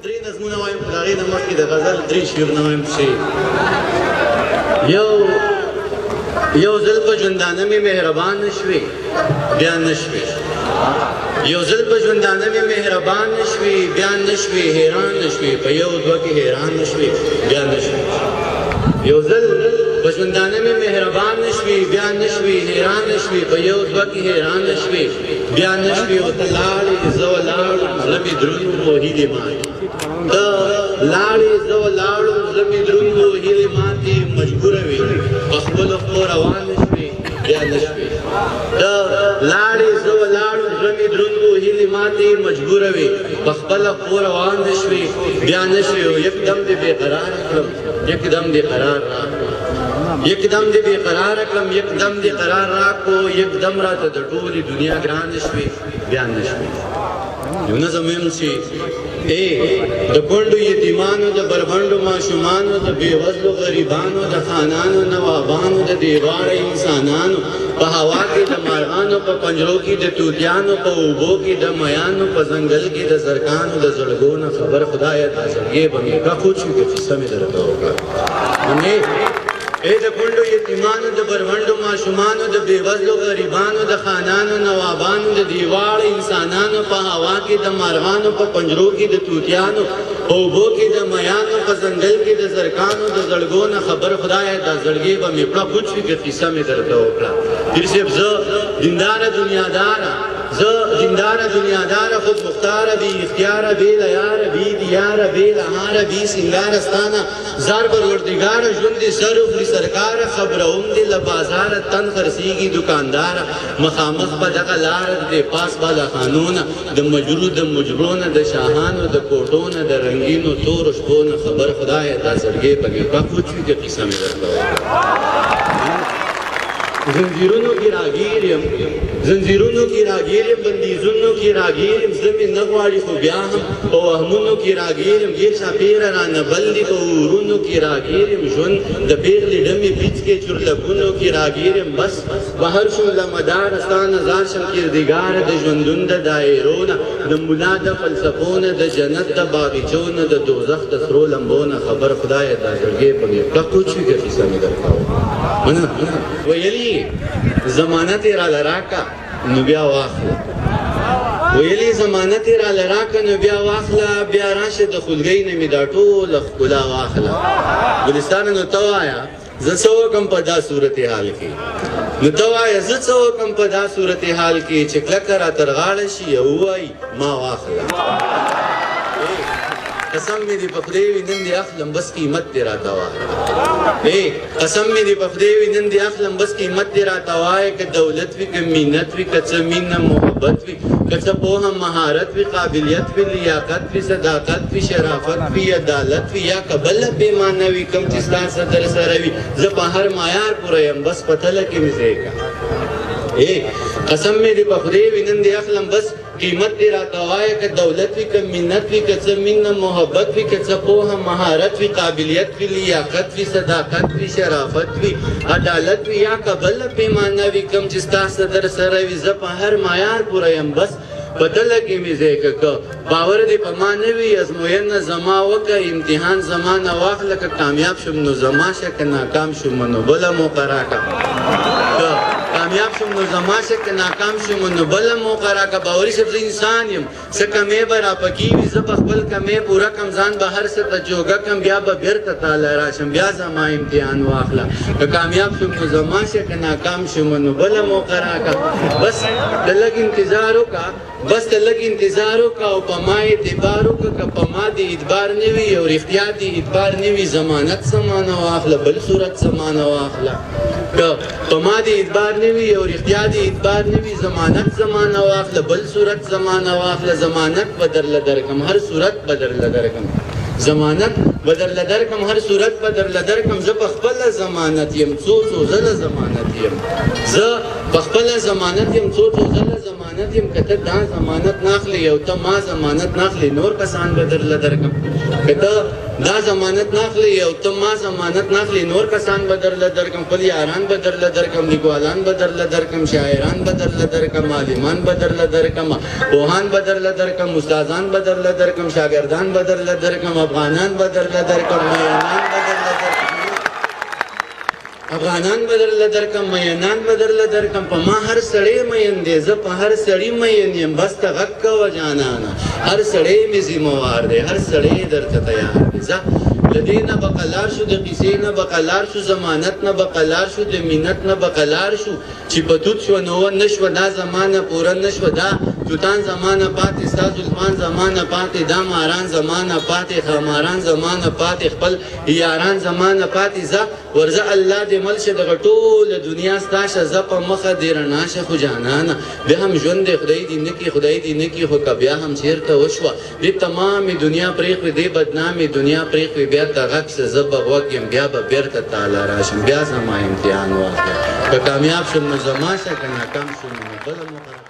درې نظمونه وایم خو د هغې نه مخکې د غزل درې شعرونه وایم چې یو ځل په ژوندانه مې مهربان نشوې بیا نشوې یو ځل په ژوندانه مې مهربان نشوې بیا نشوې حیران نشوې په یو دوه کې حیران نشوې بیا نشوې یو ځل په ژوندانه مې مهربان نشوې بیا نشوې حیران نشوې په یو دوه کې حیران نشوې بیا نشوې او ته لاړې زه ولاړم زړه مې دروند و هیلې ماتې ته لاړې زه ولاړم زړه مې دروند و هیلې ماتې مجبوره وې په خپلو خپلو روان نشوې بیا نشوې ته لاړې زه ولاړم زړه مې دروند و هیلې ماتې مجبوره وې په خپله خپلو روان نشوې بیا نشوې او یکدم دې بېقراره کړم یکدم دې قرار یکدم دې بېقرار کړم یکدم دې قرار راکړو یکدم راته د ټولې دنیا ګرانه شوې بیا نه شوې یو نظم ویم چې د کونډو یتیمانو د بربنډو ماشومانو د بېوزلو غریبانو د خانانو نوابانو د دېواړه انسانانو په هوا کې د مارغانو په پنجرو کې د توتیانو په اوبو کې د میانو په ځنګل کې د زرکانو د زړګو نه خبر خدایه دا زړګې به مې کړه خو چې قصه مې درته وکړه د کونډو یتیمانو د بربنډو ماشومانو د بېوزلو غریبانو د خانانو نوابانو د دېواړه انسانانو په هوا کې د مارغانو په پنجرو کې د توتیانو په اوبو کې د میانو په ځنګل کې د زرکانو د زړګو نه خبر خدایه دا زړګې به مې کړه خو چې قصه مې درته وکړه پیر صاحب زه دینداره دنیاداره زه دینداره دنیاداره خود مختاره بی اختیاره بی لیاره بی دیاره بی لهاره بی سنگاره ستانه زار پروردگاره ژوند دې سر وخوري سرکاره خبروم دې له بازاره تن خرڅېږي دوکانداره مخامخ په دغه لاره دې پاس بالا خانونه د مجرو د مجرونه د شاهانو د کوټو نه د رنګینو تورو شپو نه خبر خدایه دا زړګې په کې پخ وچوي چې قصه مې درته زنجیرونو کې راګیر یم زنجیرونو کې راګیر یم بندیزونو کې راګیر یم زه مې نه غواړي خو بیا هم په وهمونو کې راګیر یم ګیر چاپېره رانه بل دي په اورونو کې راګیر یم ژوند د پېغلې ډمې بیچ کې چورلکونو کې راګیر یم بس بهر شم له مداره ستا نظار شم کردګاره د ژوندون د دایرو نه د ملا د فلسفو نه د جنت د باغچو نه د دوزخ د سرو لمبو نه خبر خدایه دا زړګې په مې کړه کوچوي که قصه مې درته ویلي ضمانت یې راله راکړه نو بیا واخله ویلي ضمانت یې راله راکړه نو بیا واخله بیا راشه د خولګۍ نه مې دا ټوله ښکلا واخله ګلستانه نو ته وایه زه څه وکړم په دا صورتحال کې نو ته وایه زه څه وکړم په دا صورتحال کې چې کلکه را تر غاړه شي او ووایي ما واخله قسم مې دې په خدای وي نن دې اخلم بس قیمت دې راته وایه قسم مې دې په خدای وي نن دې اخلم بس قیمت دې راته وایه که دولت وي که مینت وي که څه مینه محبت وي که څه پوهه مهارت وي قابلیت وي لیاقت وي صداقت وي شرافت وي عدالت وي یا که بله پیمانه وي کوم چې ستا صدر سره وي زه په هر معیار پوره یم بس په تله کې مې ځای که قسم مې دې په خدای وي نن دې اخلم بس قیمت دې راته وایه که دولت وي که منت وي که څه مینه محبت وي که څه پوهه مهارت وي قابلیت وي لیاقت وي صداقت وي شرافت وي عدالت وي یا که بله پیمانه وي کوم چې ستا صدر سره وي زه په هر معیار پوره یم بس په دله کې مې ځای که باور دې په ما نه وي ازموینه زما وکړه امتحان زما نه واخله که کامیاب شم نو زما شه که ناکام شم نو بله موقع راکړه کامیاب شم نو زما شه که ناکام شم نو بله موقع راکړه باوري صاحب زه انسان یم څه کمې به راپکې وي زه په خپل کمې پوره کړم ځان به هر څه ته جوګه کړم بیا به بېرته تاله راشم بیا زما امتحان واخله که کامیاب شم نو زما شه که ناکام شم نو بله موقع راکړه بس د لږ انتظار وکړه بس ته لږ انتظار وکړه او په ما اعتبار وکړه که په ما دې اعتبار نه وي او رښتیا دې اعتبار نه وي ضمانت زمانه واخله بل صورت زمانه واخله که په ما دې اعتبار نه وي او رښتیا دې اعتبار نه وي ضمانت زمانه واخله بل صورت زمانه واخله ضمانت به درله درکړم هر صورت به درله درکړم ضمانت به درله درکړم هر صورت به درله درکړم زه په خپله ضمانت یم څو ځله ضمانت یم زه په خپله ضمانت یم څو ځله ضمانت یم که ته دا ضمانت نه اخلې او ته ما ضمانت نه اخلې نور کسان به درله درکړم که ته دا ضمانت ناخلی او ته ما ضمانت ناخلی نور کسان به درله درکم خپل یاران به درله درکم لیکوالان به درله درکم شاعران به درله درکم عالمان به درله درکم پوهان به درله درکم استادان به درله درکم شاگردان به درله درکم افغانان به درله درکم میانان به درله درکم افغانان بدرله درکم مینان بدرله درکم په ما هر سړی مین دی زه په هر سړی مین یم بس ته غږ کوه جانانه هر سړی مې ذموار دی هر سړی درته تیار دی ځه له دې نه به قلار شو د قیسې نه به قلار شو ضمانت نه به قلار شو د مینت نه به قلار شو چې په توت شوه نو نه شوه دا زمانه پوره نه شوه دا توتان زمانه پاتې ستا زلفان زمانه پاتې دا ماران زمانه پاتې خماران زمانه پاتې خپل یاران زمانه پاتې ځه ورځه الله دې مل شه دغه ټوله دنیا ستا شه زه په مخه دې رڼا شه خو جانانه بیا هم ژوند دی خدای دې نه کړي خدای دې نه کړي خو که بیا هم چېرته وشوه دې تمامې دنیا پرېښوې دې بدنامې دنیا پرېښوې بیا ته غږ شه زه به غوږ یم بیا به بېرته تاله راشم بیا زما امتحان واخله که کامیاب شم نو زما شه که ناکام شم نو بله مقرره